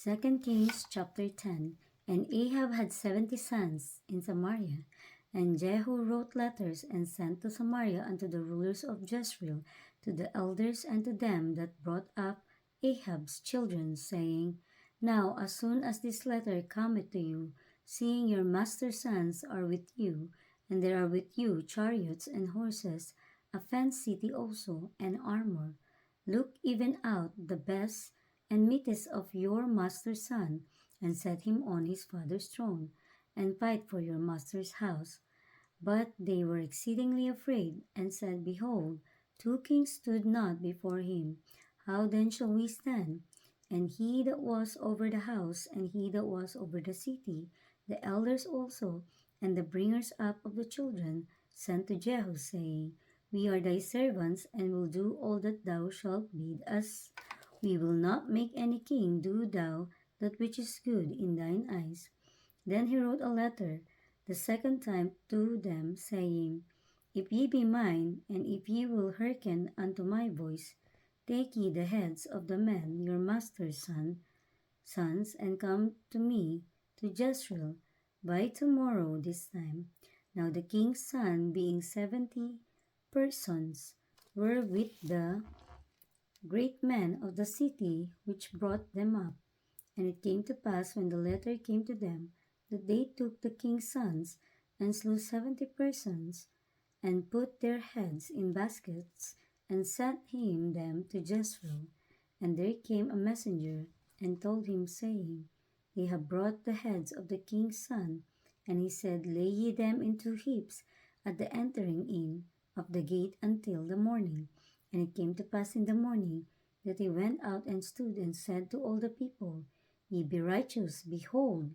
2 Kings chapter 10. And Ahab had 70 sons in Samaria. And Jehu wrote letters and sent to Samaria unto the rulers of Jezreel, to the elders and to them that brought up Ahab's children, saying, Now as soon as this letter cometh to you, seeing your master's sons are with you, and there are with you chariots and horses, a fenced city also, and armor, look even out the best and meetest of your master's son, and set him on his father's throne, and fight for your master's house. But they were exceedingly afraid, and said, Behold, 2 kings stood not before him. How then shall we stand? And he that was over the house, and he that was over the city, the elders also, and the bringers up of the children, sent to Jehu, saying, We are thy servants, and will do all that thou shalt bid us. We will not make any king. Do thou that which is good in thine eyes. Then he wrote a letter the second time to them, saying, If ye be mine, and if ye will hearken unto my voice, take ye the heads of the men your master's sons, and come to me to Jezreel by tomorrow this time. Now the king's son, being 70 persons, were with the great men of the city which brought them up. And it came to pass, when the letter came to them, that they took the king's sons, and slew 70 persons, and put their heads in baskets, and sent him them to Jezreel. And there came a messenger, and told him, saying, They have brought the heads of the king's son. And he said, Lay ye them in 2 heaps at the entering in of the gate until the morning. And it came to pass in the morning, that he went out and stood, and said to all the people, Ye be righteous. Behold,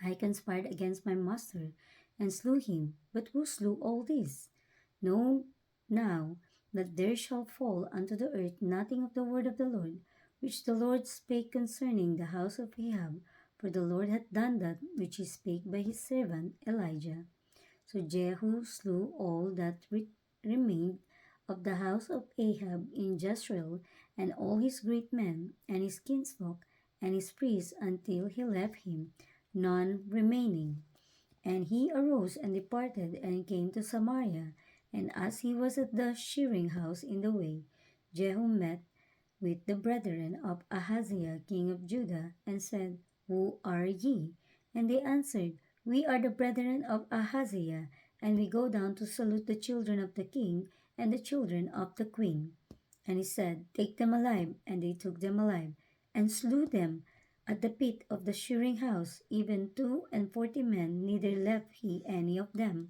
I conspired against my master, and slew him. But who slew all this? Know now that there shall fall unto the earth nothing of the word of the Lord, which the Lord spake concerning the house of Ahab, for the Lord hath done that which he spake by his servant Elijah. So Jehu slew all that remained of the house of Ahab in Jezreel, and all his great men, and his kinsfolk, and his priests, until he left him none remaining. And he arose and departed, and came to Samaria. And as he was at the shearing house in the way, Jehu met with the brethren of Ahaziah king of Judah, and said, Who are ye? And they answered, We are the brethren of Ahaziah, and we go down to salute the children of the king and the children of the queen. And he said, Take them alive. And they took them alive, and slew them at the pit of the shearing house, even 42 men, neither left he any of them.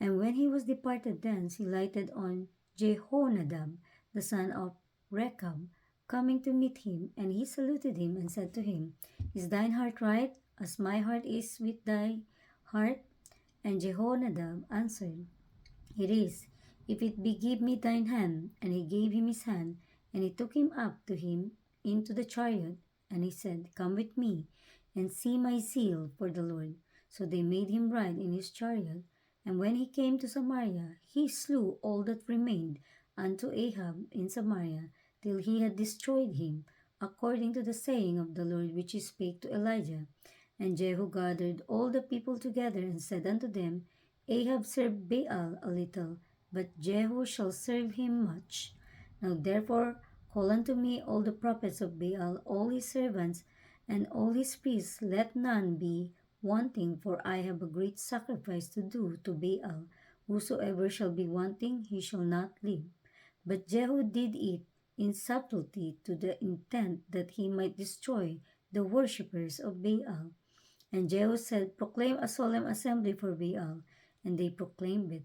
And when he was departed thence, he lighted on Jehonadab, the son of Rechab, coming to meet him, and he saluted him and said to him, Is thine heart right, as my heart is with thy heart? And Jehonadab answered, It is, if it be give me thine hand. And he gave him his hand, and he took him up to him into the chariot, and he said, Come with me, and see my zeal for the Lord. So they made him ride in his chariot. And when he came to Samaria, he slew all that remained unto Ahab in Samaria, till he had destroyed him, according to the saying of the Lord which he spake to Elijah. And Jehu gathered all the people together, and said unto them, Ahab served Baal a little, but Jehu shall serve him much. Now therefore call unto me all the prophets of Baal, all his servants, and all his priests, let none be wanting, for I have a great sacrifice to do to Baal. Whosoever shall be wanting, he shall not live. But Jehu did it in subtlety, to the intent that he might destroy the worshippers of Baal. And Jehu said, Proclaim a solemn assembly for Baal. And they proclaimed it.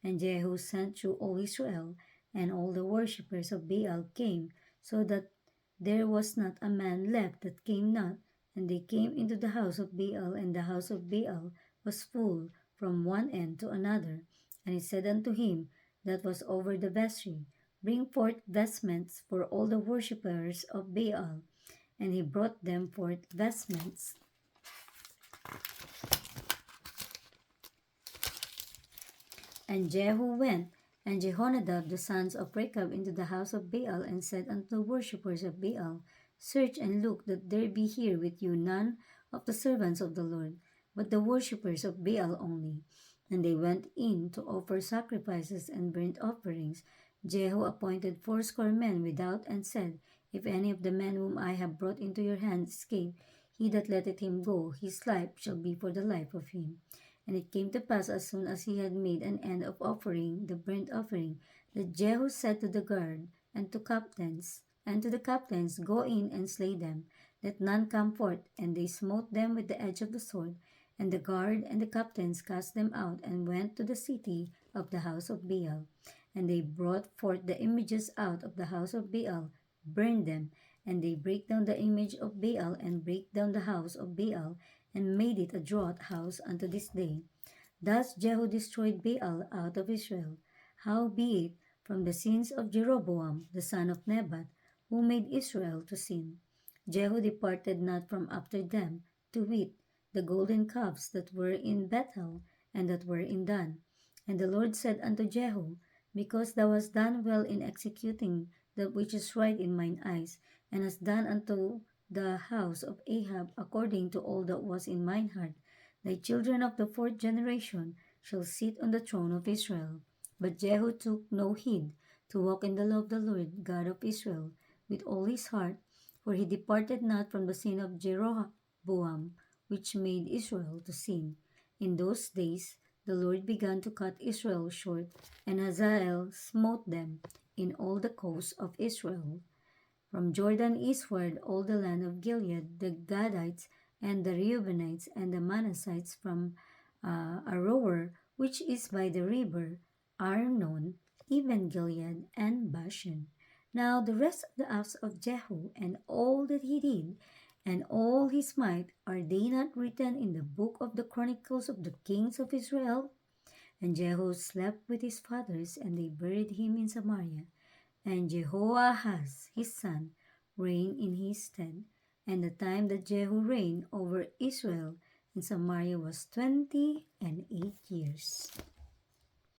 And Jehu sent through all Israel, and all the worshippers of Baal came, so that there was not a man left that came not. And they came into the house of Baal, and the house of Baal was full from one end to another. And he said unto him that was over the vestry, Bring forth vestments for all the worshippers of Baal. And he brought them forth vestments. And Jehu went, and Jehonadab the sons of Rechab, into the house of Baal, and said unto the worshippers of Baal, Search and look that there be here with you none of the servants of the Lord, but the worshippers of Baal only. And they went in to offer sacrifices and burnt offerings. Jehu appointed fourscore men without and said, If any of the men whom I have brought into your hands escape, he that letteth him go, his life shall be for the life of him. And it came to pass, as soon as he had made an end of offering the burnt offering, that Jehu said to the guard and to the captains, Go in and slay them, let none come forth. And they smote them with the edge of the sword. And the guard and the captains cast them out and went to the city of the house of Baal. And they brought forth the images out of the house of Baal, burned them, and they break down the image of Baal and break down the house of Baal, and made it a draught house unto this day. Thus Jehu destroyed Baal out of Israel. Howbeit, from the sins of Jeroboam the son of Nebat, who made Israel to sin, Jehu departed not from after them, to wit, the golden calves that were in Bethel and that were in Dan. And the Lord said unto Jehu, Because thou hast done well in executing that which is right in mine eyes, and hast done unto the house of Ahab according to all that was in mine heart, thy children of the fourth generation shall sit on the throne of Israel. But Jehu took no heed to walk in the law of the Lord God of Israel with all his heart, for he departed not from the sin of Jeroboam, which made Israel to sin. In those days the Lord began to cut Israel short, and Hazael smote them in all the coasts of Israel. From Jordan eastward, all the land of Gilead, the Gadites and the Reubenites and the Manassites from Aroer, which is by the river Arnon, even Gilead and Bashan. Now the rest of the acts of Jehu and all that he did, and all his might, are they not written in the book of the chronicles of the kings of Israel? And Jehu slept with his fathers, and they buried him in Samaria. And Jehoahaz his son reigned in his stead. And the time that Jehu reigned over Israel in Samaria was 28 years.